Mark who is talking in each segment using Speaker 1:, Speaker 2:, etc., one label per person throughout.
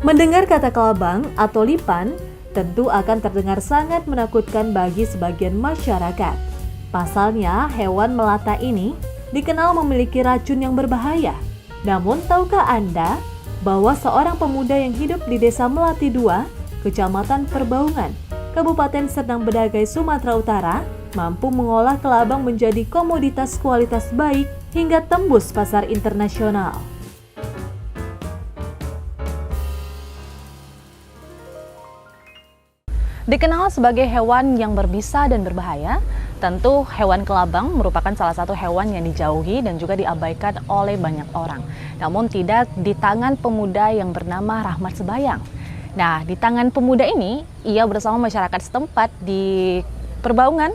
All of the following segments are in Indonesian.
Speaker 1: Mendengar kata kelabang atau lipan, tentu akan terdengar sangat menakutkan bagi sebagian masyarakat. Pasalnya, hewan melata ini dikenal memiliki racun yang berbahaya. Namun, tahukah Anda bahwa seorang pemuda yang hidup di Desa Melati 2, Kecamatan Perbaungan, Kabupaten Serdang Bedagai, Sumatera Utara, mampu mengolah kelabang menjadi komoditas kualitas baik hingga tembus pasar internasional.
Speaker 2: Dikenal sebagai hewan yang berbisa dan berbahaya, tentu hewan kelabang merupakan salah satu hewan yang dijauhi dan juga diabaikan oleh banyak orang. Namun tidak di tangan pemuda yang bernama Rahmat Sebayang. Nah, di tangan pemuda ini, ia bersama masyarakat setempat di Perbaungan,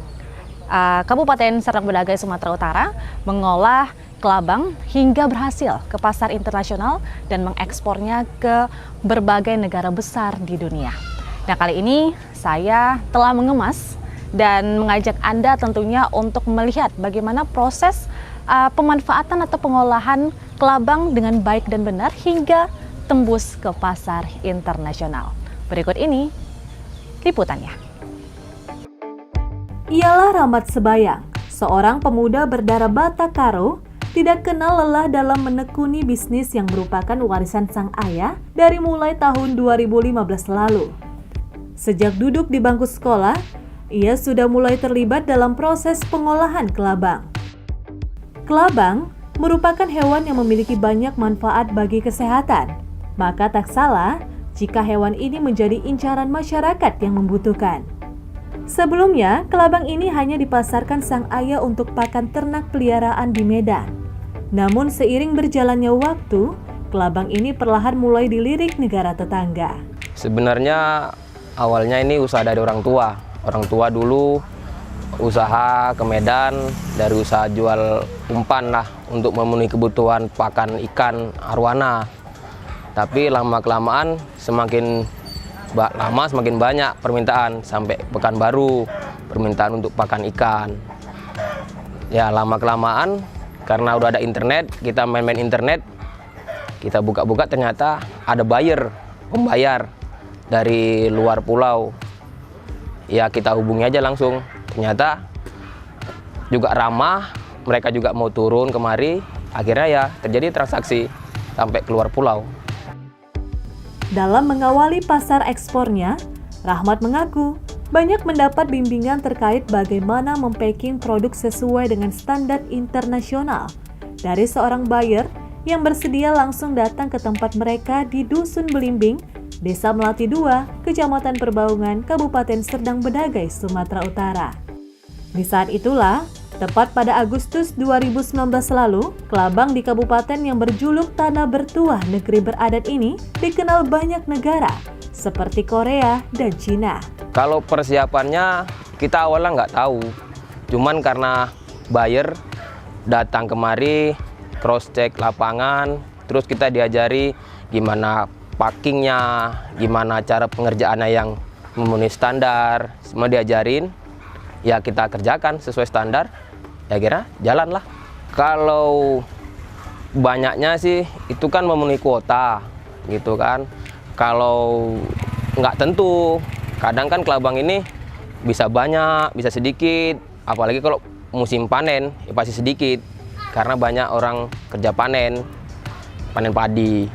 Speaker 2: Kabupaten Serdang Bedagai, Sumatera Utara, mengolah kelabang hingga berhasil ke pasar internasional dan mengekspornya ke berbagai negara besar di dunia. Nah, kali ini saya telah mengemas dan mengajak Anda tentunya untuk melihat bagaimana proses pemanfaatan atau pengolahan kelabang dengan baik dan benar hingga tembus ke pasar internasional. Berikut ini liputannya.
Speaker 1: Ialah Rahmat Sebayang, seorang pemuda berdarah Batak Karo, tidak kenal lelah dalam menekuni bisnis yang merupakan warisan sang ayah dari mulai tahun 2015 lalu. Sejak duduk di bangku sekolah, ia sudah mulai terlibat dalam proses pengolahan kelabang. Kelabang merupakan hewan yang memiliki banyak manfaat bagi kesehatan, maka tak salah jika hewan ini menjadi incaran masyarakat yang membutuhkan. Sebelumnya, kelabang ini hanya dipasarkan sang ayah untuk pakan ternak peliharaan di Medan. Namun seiring berjalannya waktu, kelabang ini perlahan mulai dilirik negara tetangga.
Speaker 3: Sebenarnya awalnya ini usaha dari orang tua. Orang tua dulu usaha ke Medan, dari usaha jual umpan lah untuk memenuhi kebutuhan pakan ikan arwana. Tapi lama-kelamaan semakin lama semakin banyak permintaan, sampai Pekanbaru permintaan untuk pakan ikan. Ya lama-kelamaan karena udah ada internet, kita main-main internet, kita buka-buka ternyata ada pembayar dari luar pulau. Ya kita hubungi aja langsung, ternyata juga ramah, mereka juga mau turun kemari, akhirnya ya terjadi transaksi sampai keluar pulau.
Speaker 1: Dalam mengawali pasar ekspornya, Rahmat mengaku banyak mendapat bimbingan terkait bagaimana mempacking produk sesuai dengan standar internasional dari seorang buyer yang bersedia langsung datang ke tempat mereka di Dusun Belimbing, Desa Melati 2, Kecamatan Perbaungan, Kabupaten Serdang Bedagai, Sumatera Utara. Di saat itulah, tepat pada Agustus 2019 lalu, kelabang di kabupaten yang berjuluk Tanah Bertuah Negeri Beradat ini dikenal banyak negara, seperti Korea dan Cina.
Speaker 3: Kalau persiapannya kita awalnya nggak tahu, cuman karena buyer datang kemari, cross-check lapangan, terus kita diajari gimana packingnya, gimana cara pengerjaannya yang memenuhi standar, semua diajarin, ya kita kerjakan sesuai standar, ya kira jalan lah. Kalau banyaknya sih itu kan memenuhi kuota gitu kan. Kalau nggak tentu, kadang kan kelabang ini bisa banyak, bisa sedikit, apalagi kalau musim panen ya pasti sedikit karena banyak orang kerja panen padi.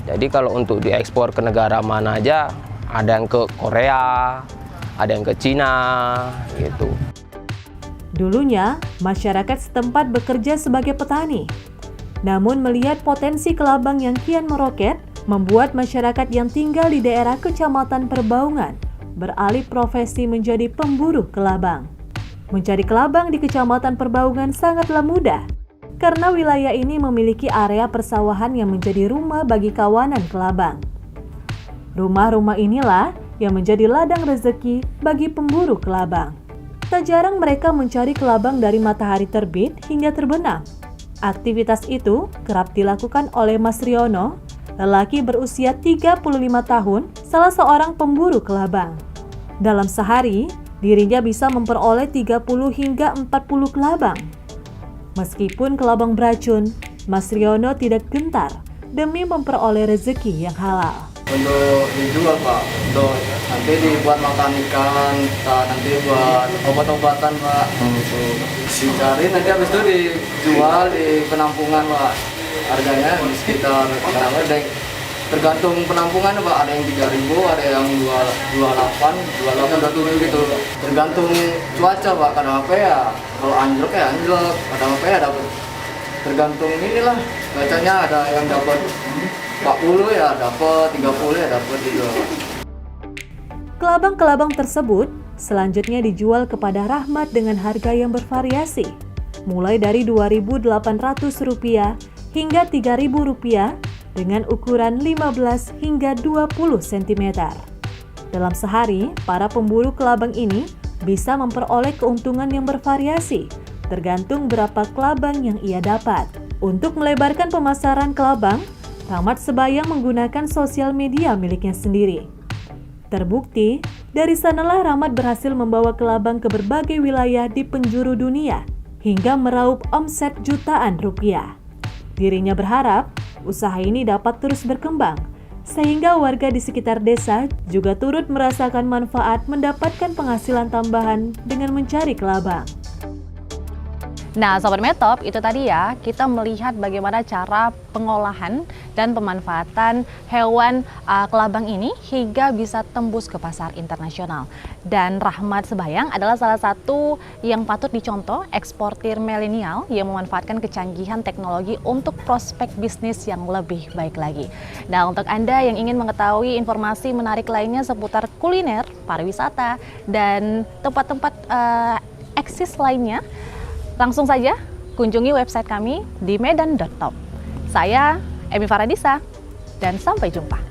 Speaker 3: Jadi kalau untuk diekspor ke negara mana aja, ada yang ke Korea, ada yang ke Cina gitu.
Speaker 1: Dulunya, masyarakat setempat bekerja sebagai petani. Namun melihat potensi kelabang yang kian meroket, membuat masyarakat yang tinggal di daerah Kecamatan Perbaungan beralih profesi menjadi pemburu kelabang. Mencari kelabang di Kecamatan Perbaungan sangatlah mudah, karena wilayah ini memiliki area persawahan yang menjadi rumah bagi kawanan kelabang. Rumah-rumah inilah yang menjadi ladang rezeki bagi pemburu kelabang. Tak jarang mereka mencari kelabang dari matahari terbit hingga terbenam. Aktivitas itu kerap dilakukan oleh Mas Riono, lelaki berusia 35 tahun, salah seorang pemburu kelabang. Dalam sehari, dirinya bisa memperoleh 30 hingga 40 kelabang. Meskipun kelabang beracun, Mas Riono tidak gentar demi memperoleh rezeki yang halal.
Speaker 4: untuk dijual Pak, untuk nanti dibuat makan ikan, nanti buat obat-obatan Pak. Dicari nanti habis itu dijual di penampungan Pak. Harganya di sekitar tergantung penampungan Pak, ada yang 3.000, ada yang 28, 27 gitu. Tergantung cuaca Pak, kadang apa ya, kalau anjlok ya anjlok, kadang apa ya dapat. Tergantung inilah, bacanya ada yang dapat 40 ya dapat, 30 ya dapat gitu.
Speaker 1: Kelabang-kelabang tersebut selanjutnya dijual kepada Rahmat dengan harga yang bervariasi, mulai dari Rp2.800 hingga Rp3.000 dengan ukuran 15 hingga 20 cm. Dalam sehari, para pemburu kelabang ini bisa memperoleh keuntungan yang bervariasi, tergantung berapa kelabang yang ia dapat. Untuk melebarkan pemasaran kelabang, Rahmat Sebayang menggunakan sosial media miliknya sendiri. Terbukti, dari sanalah Rahmat berhasil membawa kelabang ke berbagai wilayah di penjuru dunia hingga meraup omset jutaan rupiah. Dirinya berharap usaha ini dapat terus berkembang, sehingga warga di sekitar desa juga turut merasakan manfaat mendapatkan penghasilan tambahan dengan mencari kelabang.
Speaker 2: Nah, Sobat Metop, itu tadi ya, kita melihat bagaimana cara pengolahan dan pemanfaatan hewan kelabang ini hingga bisa tembus ke pasar internasional. Dan Rahmat Sebayang adalah salah satu yang patut dicontoh eksportir milenial yang memanfaatkan kecanggihan teknologi untuk prospek bisnis yang lebih baik lagi. Nah, untuk Anda yang ingin mengetahui informasi menarik lainnya seputar kuliner, pariwisata, dan tempat-tempat eksis lainnya, langsung saja kunjungi website kami di medan.top. Saya Emi Faradisa dan sampai jumpa.